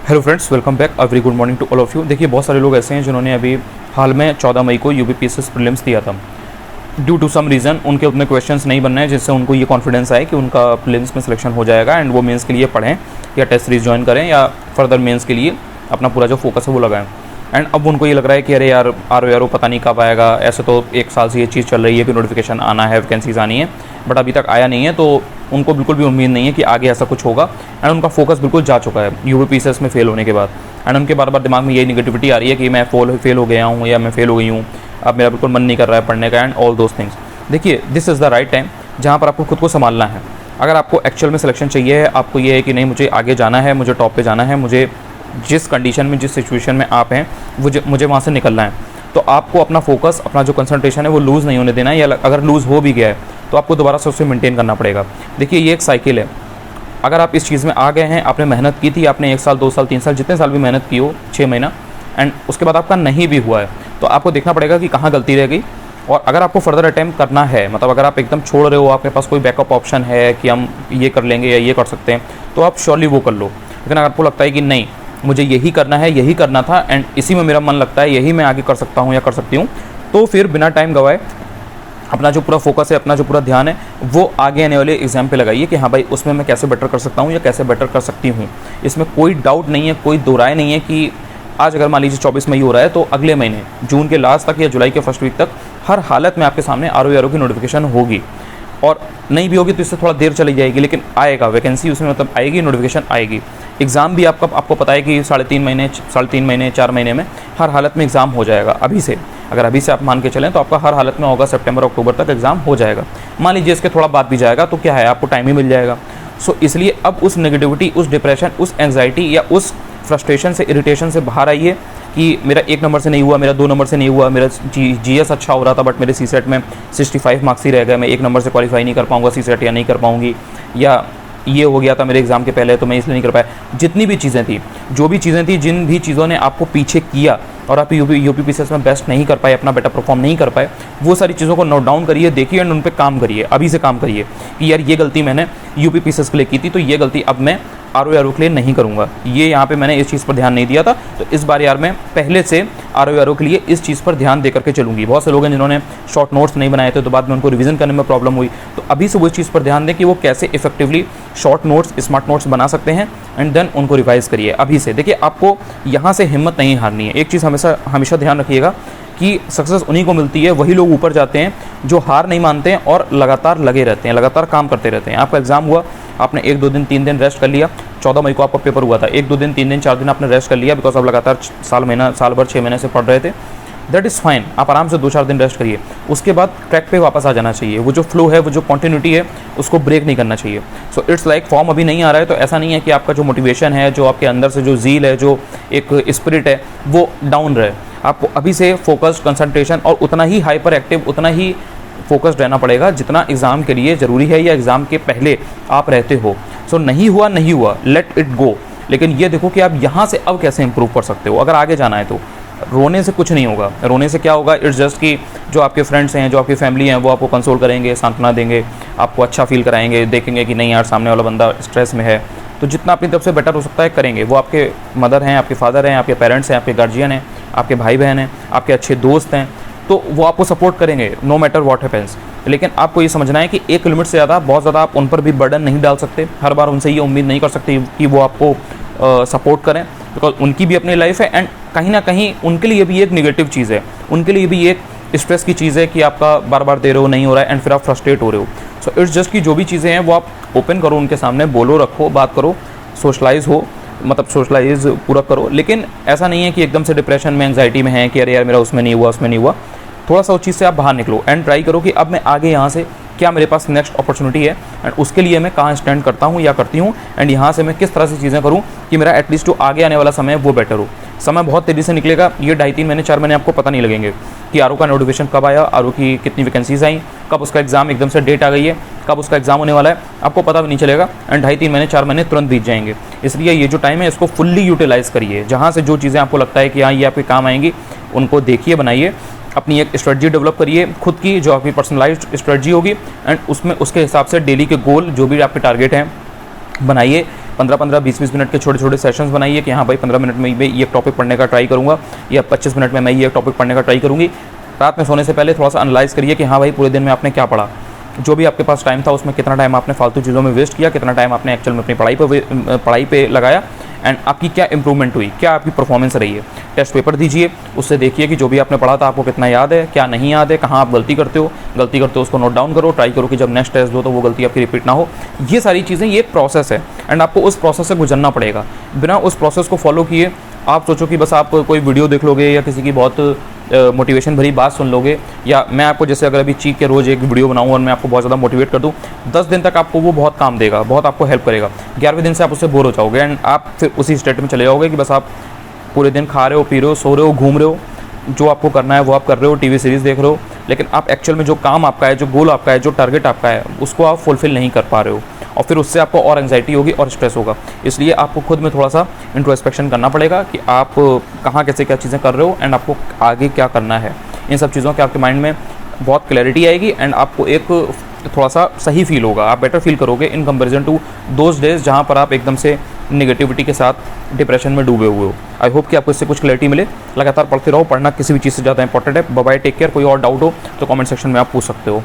Hello friends, welcome back. A very good morning to all of you. देखिए, बहुत सारे लोग ऐसे हैं जिन्होंने अभी हाल में 14 मई को यूपीपीएससी प्रीलिम्स दिया था। ड्यू टू सम रीज़न उनके उतने क्वेश्चंस नहीं बन रहे हैं जिससे उनको ये कॉन्फिडेंस आए कि उनका प्रीलिम्स में सिलेक्शन हो जाएगा एंड वो मेंस के लिए पढ़ें या टेस्ट सीरीज ज्वाइन करें या फर्दर मेंस के लिए अपना पूरा जो फोकस है वो लगाएं। एंड अब उनको ये लग रहा है कि अरे यार आर पता नहीं कब आएगा। ऐसे तो एक साल से ये चीज़ चल रही है कि नोटिफिकेशन आना है, वैकेंसीज आनी है, बट अभी तक आया नहीं है। तो उनको बिल्कुल भी उम्मीद नहीं है कि आगे ऐसा कुछ होगा एंड उनका फोकस बिल्कुल जा चुका है यूपीपीएससी में फेल होने के बाद। एंड उनके बार बार दिमाग में यही निगेटिविटी आ रही है कि मैं फेल हो गया हूँ या मैं फेल हो गई हूँ, अब मेरा बिल्कुल मन नहीं कर रहा है पढ़ने का एंड ऑल दोज थिंग्स। देखिए, this is the right time जहाँ पर आपको खुद को संभालना है। अगर आपको एक्चुअल में सिलेक्शन चाहिए है, आपको ये है कि नहीं मुझे आगे जाना है, मुझे टॉप पे जाना है, मुझे जिस कंडीशन में जिस सिचुएशन में आप हैं मुझे वहाँ से निकलना है, तो आपको अपना फोकस, अपना जो कंसंट्रेशन है वो लूज़ नहीं होने देना है। या अगर लूज़ हो भी गया है तो आपको दोबारा से उसे मेंटेन करना पड़ेगा। देखिए, ये एक साइकिल है। अगर आप इस चीज़ में आ गए हैं, आपने मेहनत की थी, आपने 1 साल 2 साल 3 साल जितने साल भी मेहनत की हो, 6 महीना, एंड उसके बाद आपका नहीं भी हुआ है, तो आपको देखना पड़ेगा कि कहाँ गलती रह गई। और अगर आपको फर्दर अटैम्प्ट करना है, मतलब अगर आप एकदम छोड़ रहे हो, आपके पास कोई बैकअप ऑप्शन है कि हम ये कर लेंगे या ये कर सकते हैं, तो आप श्योरली वो कर लो। लेकिन अगर आपको लगता है कि नहीं मुझे यही करना है, यही करना था एंड इसी में मेरा मन लगता है, यही मैं आगे कर सकता हूँ या कर सकती हूँ, तो फिर बिना टाइम गवाए अपना जो पूरा फोकस है, अपना जो पूरा ध्यान है वो आगे आने वाले एग्जाम पे लगाइए कि हाँ भाई उसमें मैं कैसे बेटर कर सकता हूँ या कैसे बेटर कर सकती हूँ। इसमें कोई डाउट नहीं है, कोई दो राय नहीं है कि आज अगर मान लीजिए 24 मई हो रहा है तो अगले महीने जून के लास्ट तक या जुलाई के फर्स्ट वीक तक हर हालत में आपके सामने आर की नोटिफिकेशन होगी। और नहीं भी होगी तो इससे थोड़ा देर चली जाएगी, लेकिन आएगा, वैकेंसी उसमें मतलब आएगी, नोटिफिकेशन आएगी। एग्ज़ाम भी आपको पता है कि 3.5 महीने 4 महीने में हर हालत में एग्ज़ाम हो जाएगा। अभी से अगर अभी से आप मान के चलें तो आपका हर हालत में होगा, सितंबर अक्टूबर तक एग्ज़ाम हो जाएगा। मान लीजिए इसके थोड़ा बाद भी जाएगा तो क्या है, आपको टाइम ही मिल जाएगा। सो इसलिए अब उस नेगेटिविटी, उस डिप्रेशन, उस एंग्जाइटी या उस फ्रस्ट्रेशन से, इरिटेशन से बाहर आइए कि मेरा 1 नंबर से नहीं हुआ, मेरा 2 नंबर से नहीं हुआ, मेरा जीएस अच्छा हो रहा था बट मेरे सीसेट में 65 मार्क्स ही रह गए, मैं 1 नंबर से क्वालिफाई नहीं कर पाऊंगा सीसेट या नहीं कर पाऊंगी, या ये हो गया था मेरे एग्ज़ाम के पहले तो मैं इसलिए नहीं कर पाया। जितनी भी चीज़ें थी, जो भी चीज़ें थी, जिन भी चीज़ों ने आपको पीछे किया और आप यूपीपीएससी में बेस्ट नहीं कर पाए, अपना बेटर परफॉर्म नहीं कर पाए, वो सारी चीज़ों को नोट डाउन करिए, देखिए एंड उन पर काम करिए। अभी से काम करिए कि यार ये गलती मैंने यूपीपीएससी के लिए की थी, तो ये गलती अब मैं आर के लिए नहीं करूँगा। ये यहाँ पे मैंने इस चीज़ पर ध्यान नहीं दिया था, तो इस बार यार मैं पहले से आर के लिए इस चीज़ पर ध्यान दे करके चलूँगी। बहुत से लोग हैं जिन्होंने शॉर्ट नोट्स नहीं बनाए थे तो बाद में उनको रिवीजन करने में प्रॉब्लम हुई, तो अभी से वो इस चीज़ पर ध्यान दें कि वो कैसे effectively short notes, smart notes बना सकते हैं एंड देन उनको रिवाइज़ करिए अभी से। देखिए, आपको यहाँ से हिम्मत नहीं हारनी है। एक चीज़ हमेशा ध्यान रखिएगा कि सक्सेस उन्हीं को मिलती है, वही लोग ऊपर जाते हैं जो हार नहीं मानते हैं और लगातार लगे रहते हैं, लगातार काम करते रहते हैं। आपका एग्जाम हुआ, आपने 1 2 दिन 3 दिन रेस्ट कर लिया, 14 मई को आपका पेपर हुआ था, 1 2 दिन 3 दिन 4 दिन आपने रेस्ट कर लिया बिकॉज आप लगातार साल भर 6 महीने से पढ़ रहे थे, दैट इज़ फाइन। आप आराम से 2-4 दिन रेस्ट करिए, उसके बाद ट्रैक पे वापस आ जाना चाहिए। वो जो फ्लो है, वो जो कंटिन्यूटी है, उसको ब्रेक नहीं करना चाहिए। सो इट्स लाइक फॉर्म अभी नहीं आ रहा है तो ऐसा नहीं है कि आपका जो मोटिवेशन है, जो आपके अंदर से जो ज़ील है, जो एक स्पिरिट है, वो डाउन रहे। आपको अभी से फोकस, कंसंट्रेशन और उतना ही हाइपर एक्टिव, उतना ही फोकस्ड रहना पड़ेगा जितना एग्ज़ाम के लिए ज़रूरी है या एग्ज़ाम के पहले आप रहते हो। सो नहीं हुआ, लेट इट गो। लेकिन ये देखो कि आप यहाँ से अब कैसे इंप्रूव कर सकते हो। अगर आगे जाना है तो रोने से कुछ नहीं होगा। रोने से क्या होगा, इट्स जस्ट कि जो आपके फ्रेंड्स हैं, जो आपकी फैमिली हैं, वो आपको कंसोल करेंगे, सांत्वना देंगे, आपको अच्छा फील कराएंगे, देखेंगे कि नहीं यार सामने वाला बंदा स्ट्रेस में है, तो जितना अपनी तरफ से बेटर हो सकता है करेंगे। वो आपके मदर हैं, आपके फादर हैं, आपके पेरेंट्स हैं, आपके गार्जियन हैं, आपके भाई बहन हैं, आपके अच्छे दोस्त हैं, तो वो आपको सपोर्ट करेंगे नो मैटर व्हाट हैपेंस। लेकिन आपको ये समझना है कि एक लिमिट से ज़्यादा, बहुत ज़्यादा आप उन पर भी बर्डन नहीं डाल सकते। हर बार उनसे ये उम्मीद नहीं कर सकते कि वो आपको सपोर्ट करें, बिकॉज उनकी भी अपनी लाइफ है एंड कहीं ना कहीं उनके लिए भी एक निगेटिव चीज़ है, उनके लिए भी एक स्ट्रेस की चीज़ है कि आपका बार बार दे रहे हो, नहीं हो रहा है एंड फिर आप फ्रस्ट्रेट हो रहे हो। सो इट्स जस्ट कि जो भी चीज़ें हैं वो आप ओपन करो, उनके सामने बोलो, रखो, बात करो, सोशलाइज पूरा करो। लेकिन ऐसा नहीं है कि एकदम से डिप्रेशन में, एंग्जाइटी में है कि अरे यार मेरा उसमें नहीं हुआ। थोड़ा सा उस चीज़ से आप बाहर निकलो एंड ट्राई करो कि अब मैं आगे यहाँ से क्या मेरे पास नेक्स्ट अपॉर्चुनिटी है एंड उसके लिए मैं कहाँ स्टैंड करता हूँ या करती हूँ एंड यहाँ से मैं किस तरह से चीज़ें करूँ कि मेरा एटलीस्ट जो आगे आने वाला समय है वो बेटर हो। समय बहुत तेज़ी से निकलेगा, ये 2.5-3 महीने 4 महीने आपको पता नहीं लगेंगे कि आर का नोटिफिकेशन कब आया, आर की कितनी वैकेंसीज आई, कब उसका एग्ज़ाम एकदम से डेट आ गई है, कब उसका एग्ज़ाम होने वाला है, आपको पता भी नहीं चलेगा एंड 2.5-3 महीने 4 महीने तुरंत बीत जाएंगे। इसलिए ये जो टाइम है इसको फुल्ली यूटिलाइज़ करिए। जहाँ से जो चीज़ें आपको लगता है कि हाँ ये आपके काम आएंगी, उनको देखिए, बनाइए, अपनी एक स्ट्रेटजी डेवलप करिए खुद की, जो आपकी पर्सनलाइज्ड स्ट्रेटजी होगी एंड उसमें उसके हिसाब से डेली के गोल जो भी आपके टारगेट हैं बनाइए। 15-15, 20-20 मिनट के छोटे छोटे सेशंस बनाइए कि हाँ भाई 15 मिनट में ये टॉपिक पढ़ने का ट्राई करूँगा, या 25 मिनट में मैं ये टॉपिक पढ़ने का ट्राई करूँगी। रात में सोने से पहले थोड़ा सा एनालाइज़ करिए कि हाँ भाई पूरे दिन में आपने क्या पढ़ा, जो भी आपके पास टाइम था उसमें कितना टाइम आपने फालतू चीज़ों में वेस्ट किया, कितना टाइम आपने एक्चुअल में अपनी पढ़ाई पे लगाया, एंड आपकी क्या इंप्रूवमेंट हुई, क्या आपकी परफॉर्मेंस रही है। टेस्ट पेपर दीजिए, उससे देखिए कि जो भी आपने पढ़ा था आपको कितना याद है, क्या नहीं याद है, कहाँ आप गलती करते हो उसको नोट डाउन करो, ट्राई करो कि जब नेक्स्ट टेस्ट दो तो वो गलती आपकी रिपीट ना हो। ये सारी चीज़ें, ये प्रोसेस है एंड आपको उस प्रोसेस से गुजरना पड़ेगा। बिना उस प्रोसेस को फॉलो किए आप सोचो कि बस आप कोई वीडियो देख लोगे या किसी की बहुत मोटिवेशन भरी बात सुन लोगे, या मैं आपको जैसे अगर अभी चीख के रोज़ एक वीडियो बनाऊँ और मैं आपको बहुत ज़्यादा मोटिवेट कर दूँ, 10 दिन तक आपको वो बहुत काम देगा, बहुत आपको हेल्प करेगा। 11वें दिन से आप उससे बोर हो जाओगे एंड आप फिर उसी स्टेट में चले जाओगे कि बस आप पूरे दिन खा रहे हो, पी रहे हो, सो रहे हो, घूम रहे हो, जो आपको करना है वो आप कर रहे हो, टीवी सीरीज़ देख रहे हो, लेकिन आप एक्चुअल में जो काम आपका है, जो गोल आपका है, जो टारगेट आपका है, उसको आप फुलफिल नहीं कर पा रहे हो, और फिर उससे आपको और एंग्जाइटी होगी और स्ट्रेस होगा। इसलिए आपको खुद में थोड़ा सा इंट्रोस्पेक्शन करना पड़ेगा कि आप कहाँ कैसे क्या चीज़ें कर रहे हो एंड आपको आगे क्या करना है। इन सब चीज़ों के आपके माइंड में बहुत क्लैरिटी आएगी एंड आपको एक थोड़ा सा सही फील होगा, आप बेटर फील करोगे in comparison to those days जहाँ पर आप एकदम से नेगेटिविटी के साथ डिप्रेशन में डूबे हुए हो। आई होप कि आपको इससे कुछ क्लैरिटी मिले। लगातार पढ़ते रहो, पढ़ना किसी भी चीज़ से ज़्यादा इंपॉर्टेंट है। Bye bye, take care. कोई और डाउट हो तो कमेंट सेक्शन में आप पूछ सकते हो।